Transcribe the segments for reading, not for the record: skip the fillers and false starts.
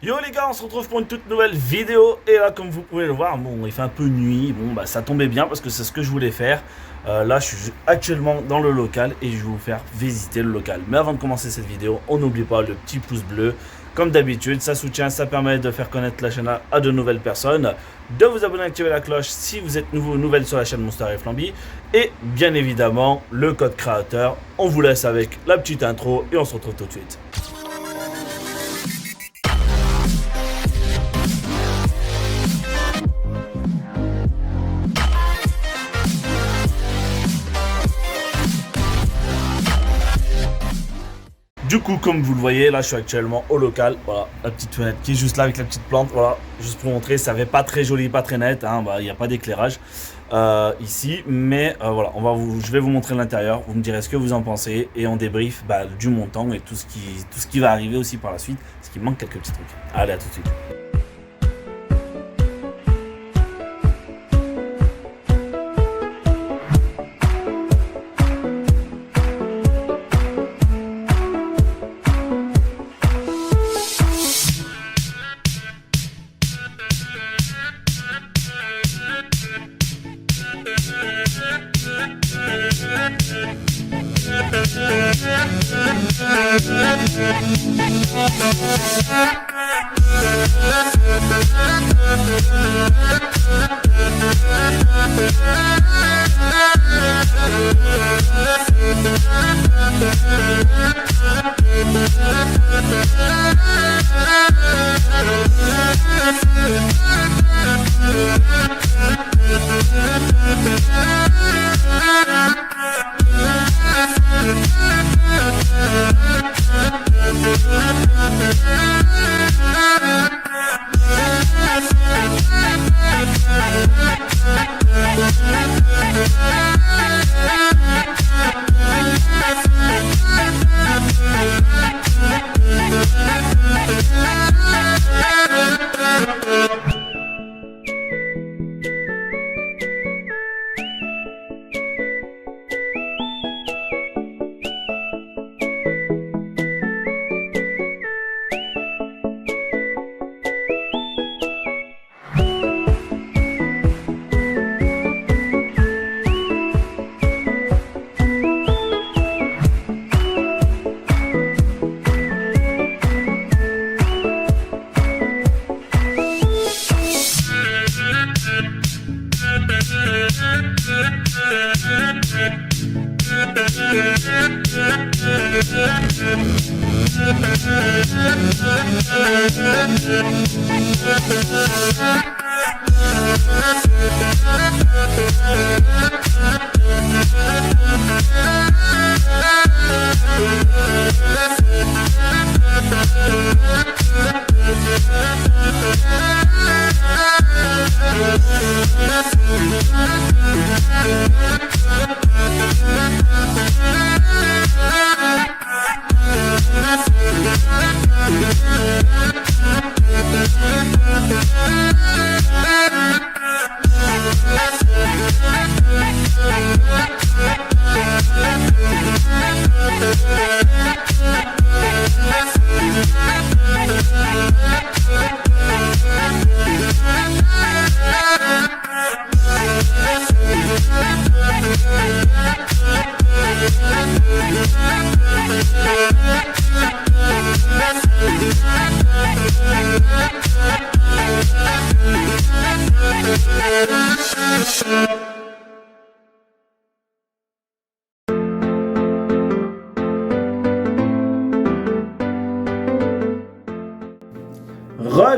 Yo les gars, on se retrouve pour une toute nouvelle vidéo. Et là, comme vous pouvez le voir, bon, il fait un peu nuit. Bon, bah ça tombait bien parce que c'est ce que je voulais faire. Là, je suis actuellement dans le local et je vais vous faire visiter le local. Mais avant de commencer cette vidéo, on n'oublie pas le petit pouce bleu. Comme d'habitude, ça soutient, ça permet de faire connaître la chaîne à de nouvelles personnes, de vous abonner, activer la cloche si vous êtes nouveau ou nouvelle sur la chaîne Monster et Flamby. Et bien évidemment, le code créateur. On vous laisse avec la petite intro et on se retrouve tout de suite. Du coup, comme vous le voyez, là je suis actuellement au local. Voilà, la petite fenêtre qui est juste là avec la petite plante. Voilà, juste pour montrer, ça fait pas très joli, pas très net. Hein, bah, il n'y a pas d'éclairage ici. Mais voilà, je vais vous montrer l'intérieur. Vous me direz ce que vous en pensez. Et on débrief du montant et tout ce qui va arriver aussi par la suite. Parce qu'il manque quelques petits trucs. Allez, à tout de suite.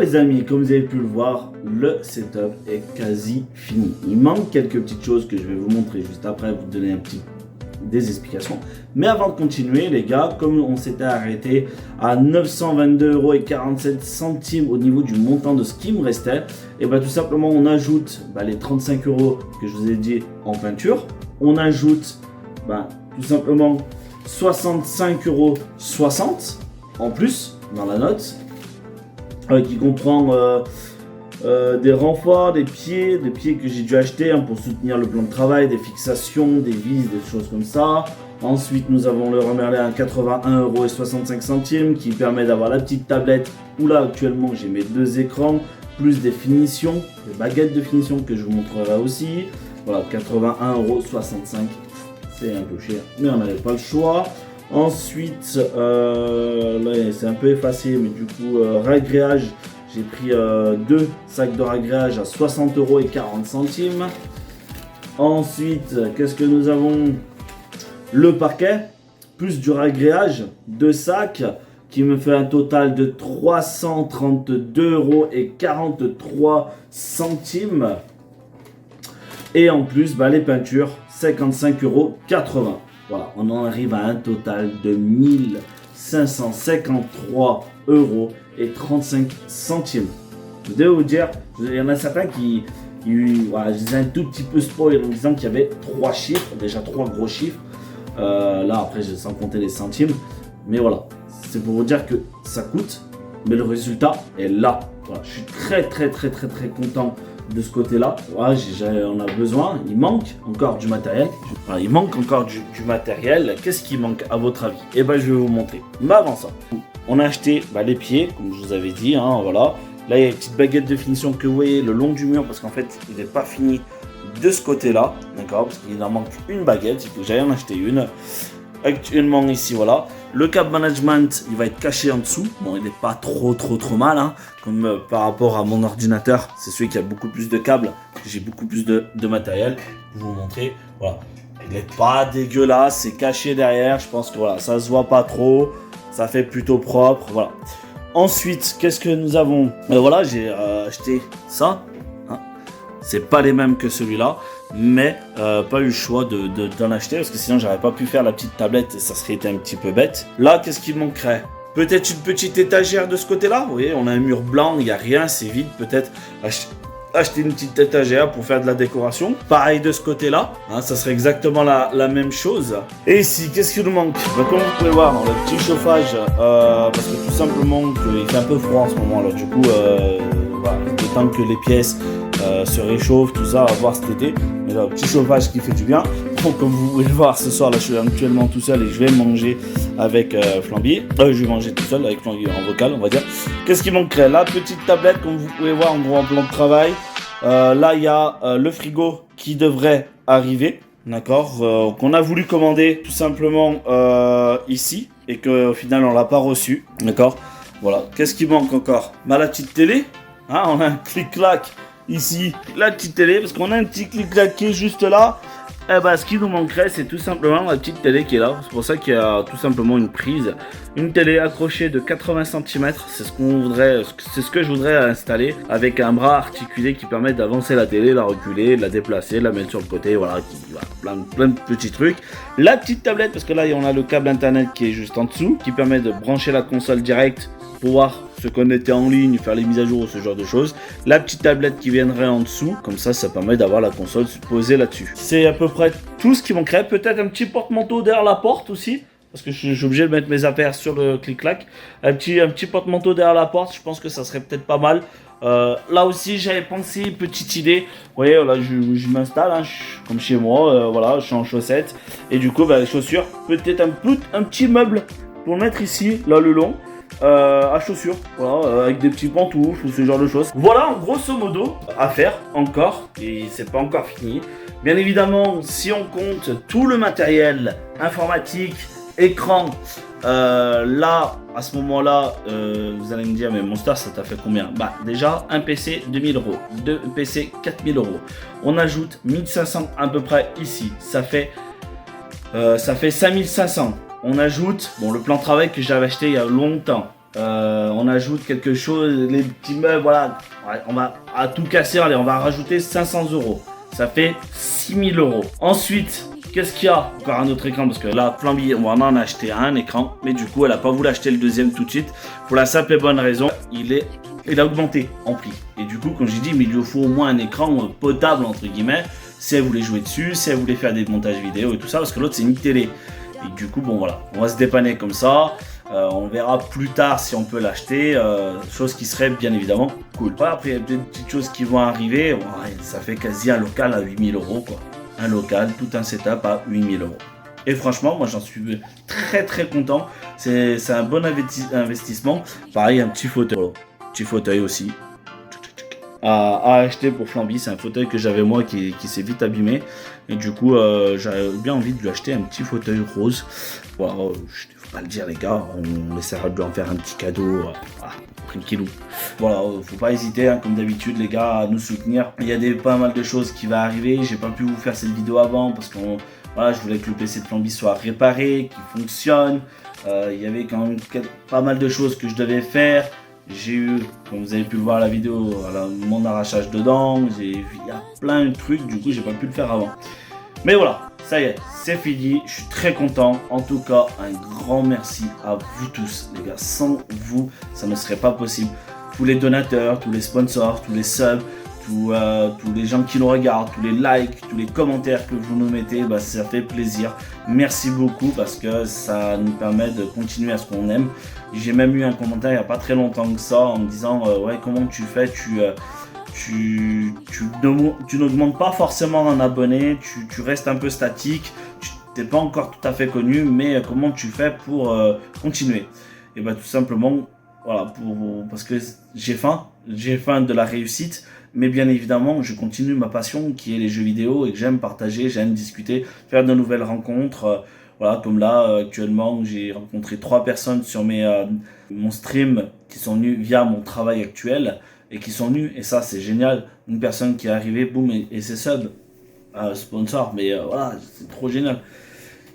Les amis, comme vous avez pu le voir, le setup est quasi fini. Il manque quelques petites choses que je vais vous montrer juste après, vous donner des explications. Mais avant de continuer, les gars, comme on s'était arrêté à 922,47 € au niveau du montant de ce qui me restait, et bien tout simplement on ajoute les 35 € que je vous ai dit en peinture. On ajoute tout simplement 65,60 € en plus dans la note. Qui comprend des renforts, des pieds que j'ai dû acheter pour soutenir le plan de travail, des fixations, des vis, des choses comme ça. Ensuite, nous avons le Merlin à 81,65 € qui permet d'avoir la petite tablette où là actuellement j'ai mes 2 écrans, plus des finitions, des baguettes de finition que je vous montrerai aussi. Voilà, 81,65 €, c'est un peu cher, mais on n'avait pas le choix. Ensuite, là c'est un peu effacé, mais du coup, ragréage, j'ai pris 2 sacs de ragréage à 60,40 €. Ensuite, qu'est-ce que nous avons? Le parquet, plus du ragréage, 2 sacs, qui me fait un total de 332,43 €. Et en plus, les peintures, 55,80 €. Voilà, on en arrive à un total de 1553,35 €. Je dois vous dire, il y en a certains qui voilà, je les ai un tout petit peu spoil en disant qu'il y avait 3 chiffres, déjà 3 gros chiffres. Là, après, sans compter les centimes. Mais voilà, c'est pour vous dire que ça coûte, mais le résultat est là. Voilà, je suis très content de ce côté-là. Voilà, on a besoin, il manque encore du matériel. Voilà, il manque encore du matériel. Qu'est-ce qui manque à votre avis? Eh ben, je vais vous montrer. Mais avant ça, on a acheté les pieds, comme je vous avais dit. Voilà. Là, il y a une petite baguette de finition que vous voyez le long du mur, parce qu'en fait, il n'est pas fini de ce côté-là, d'accord, parce qu'il en manque une baguette, il faut que j'aille en acheter une. Actuellement ici, voilà, le câble management, il va être caché en dessous. Bon, il n'est pas trop mal, comme par rapport à mon ordinateur, c'est celui qui a beaucoup plus de câbles, j'ai beaucoup plus de matériel. Je vais vous montrer, voilà, il n'est pas dégueulasse, c'est caché derrière. Je pense que voilà, ça se voit pas trop, ça fait plutôt propre, voilà. Ensuite, qu'est-ce que nous avons? Voilà, j'ai acheté ça. C'est pas les mêmes que celui-là, mais pas eu le choix d'en acheter parce que sinon j'aurais pas pu faire la petite tablette et ça serait été un petit peu bête. Là, qu'est-ce qui manquerait? Peut-être une petite étagère de ce côté-là. Vous voyez, on a un mur blanc, il n'y a rien, c'est vide. Peut-être acheter une petite étagère pour faire de la décoration. Pareil de ce côté-là, ça serait exactement la même chose. Et ici, qu'est-ce qui nous manque? Comme vous pouvez voir, le petit chauffage, parce que tout simplement, il fait un peu froid en ce moment. Alors du coup, voilà, le temps que les pièces se réchauffent, tout ça, à voir cet été. Mais là, petit chauffage qui fait du bien. Donc, comme vous pouvez le voir ce soir, là, je suis actuellement tout seul et je vais manger avec Flamby. Je vais manger tout seul avec Flamby en vocal, on va dire. Qu'est-ce qui manquerait? La petite tablette, comme vous pouvez voir, en gros, en plan de travail. Là, il y a le frigo qui devrait arriver, d'accord, qu'on a voulu commander tout simplement ici et qu'au final, on l'a pas reçu, d'accord. Voilà. Qu'est-ce qui manque encore? La petite télé. On a un clic-clac ici, la petite télé, parce qu'on a un petit clic-clac qui est juste là. Ce qui nous manquerait, c'est tout simplement la petite télé qui est là. C'est pour ça qu'il y a tout simplement une prise. Une télé accrochée de 80 cm, c'est ce que je voudrais installer, avec un bras articulé qui permet d'avancer la télé, la reculer, la déplacer, la mettre sur le côté, voilà, plein de petits trucs. La petite tablette, parce que là on a le câble internet qui est juste en dessous, qui permet de brancher la console directe, pouvoir se connecter en ligne, faire les mises à jour, ce genre de choses. La petite tablette qui viendrait en dessous, comme ça permet d'avoir la console posée là-dessus. C'est à peu près tout ce qui manquerait. Peut-être un petit porte-manteau derrière la porte aussi, parce que je suis obligé de mettre mes affaires sur le clic-clac. Un petit porte-manteau derrière la porte, je pense que ça serait peut-être pas mal. Là aussi j'avais pensé, petite idée. Vous voyez, là je m'installe, comme chez moi, voilà, je suis en chaussettes. Et du coup, les chaussures, peut-être un petit meuble pour mettre ici, là le long. À chaussures, voilà, avec des petits pantoufles ou ce genre de choses. Voilà, grosso modo, à faire encore, et c'est pas encore fini. Bien évidemment, si on compte tout le matériel informatique, écran, là, à ce moment-là, vous allez me dire, mais Monster, ça t'a fait combien? Déjà, un PC 2000 €, deux PC 4000 €. On ajoute 1500 à peu près ici, ça fait 5500. On ajoute, le plan de travail que j'avais acheté il y a longtemps. On ajoute quelque chose, les petits meubles, voilà. On va à tout casser, allez, on va rajouter 500 €. Ça fait 6000 €. Ensuite, qu'est-ce qu'il y a? Encore un autre écran, parce que là, Flamby, on en a acheté un écran, mais du coup, elle n'a pas voulu acheter le deuxième tout de suite. Pour la simple et bonne raison, il a augmenté en prix. Et du coup, quand j'ai dit, mais il lui faut au moins un écran potable, entre guillemets, si elle voulait jouer dessus, si elle voulait faire des montages vidéo et tout ça, parce que l'autre, c'est une télé. Et du coup, voilà, on va se dépanner comme ça. On verra plus tard si on peut l'acheter, chose qui serait bien évidemment cool. Voilà, après, il y a des petites choses qui vont arriver. Ça fait quasi un local à 8000 €, quoi. Un local, tout un setup à 8000 €. Et franchement, moi j'en suis très très content. C'est un bon investissement. Pareil, un petit fauteuil. Voilà. Petit fauteuil aussi. À acheter pour Flamby. C'est un fauteuil que j'avais moi qui s'est vite abîmé. Et du coup, j'avais bien envie de lui acheter un petit fauteuil rose. Voilà, je ne vais pas le dire les gars, on essaiera de lui en faire un petit cadeau. Tranquillou. Voilà, faut pas hésiter, hein, comme d'habitude les gars, à nous soutenir. Il y a pas mal de choses qui vont arriver. J'ai pas pu vous faire cette vidéo avant parce que voilà, je voulais que le PC de Flamby soit réparé, qu'il fonctionne. Il y avait quand même pas mal de choses que je devais faire. J'ai eu, comme vous avez pu le voir la vidéo, voilà, mon arrachage de dents. Il y a plein de trucs, du coup j'ai pas pu le faire avant. Mais voilà, ça y est, c'est fini, je suis très content. En tout cas, un grand merci à vous tous, les gars. Sans vous, ça ne serait pas possible. Tous les donateurs, tous les sponsors, tous les subs, tous les gens qui nous regardent, tous les likes, tous les commentaires que vous nous mettez, bah, ça fait plaisir. Merci beaucoup parce que ça nous permet de continuer à ce qu'on aime. J'ai même eu un commentaire il n'y a pas très longtemps que ça en me disant ouais, comment tu fais, tu n'augmentes pas forcément un abonné, tu restes un peu statique, tu n'es pas encore tout à fait connu, mais comment tu fais pour continuer? Et bien tout simplement, voilà, parce que j'ai faim de la réussite, mais bien évidemment je continue ma passion qui est les jeux vidéo et que j'aime partager, j'aime discuter, faire de nouvelles rencontres. Voilà, comme là, actuellement, j'ai rencontré 3 personnes sur mon stream qui sont venues via mon travail actuel et qui sont venues, et ça c'est génial. Une personne qui est arrivée, boum, et c'est sub, sponsor, mais voilà, c'est trop génial.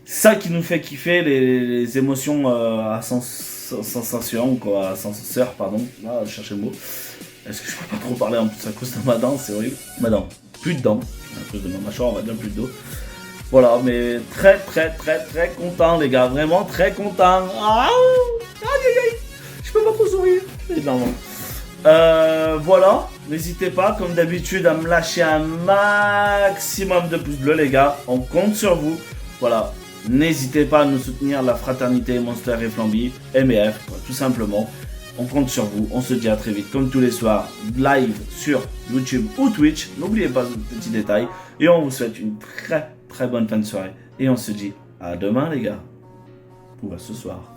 Ça qui nous fait kiffer les émotions à sensation, quoi, à senseur, pardon. Là, je cherchais le mot. Est-ce que je peux pas trop parler en plus à cause de ma dent, c'est horrible. Ma dent, plus de dents, à cause de ma mâchoire, on va dire plus de dos. Voilà, mais très content les gars, vraiment très content. Ah, je peux pas trop sourire, évidemment. Voilà, n'hésitez pas comme d'habitude à me lâcher un maximum de pouces bleus les gars, on compte sur vous. Voilà, n'hésitez pas à nous soutenir, la fraternité Monster et Flamby, MEF, tout simplement. On compte sur vous, on se dit à très vite comme tous les soirs, live sur YouTube ou Twitch. N'oubliez pas ce petit détail et on vous souhaite une très bonne fin de soirée. Et on se dit à demain les gars. Ou à ce soir.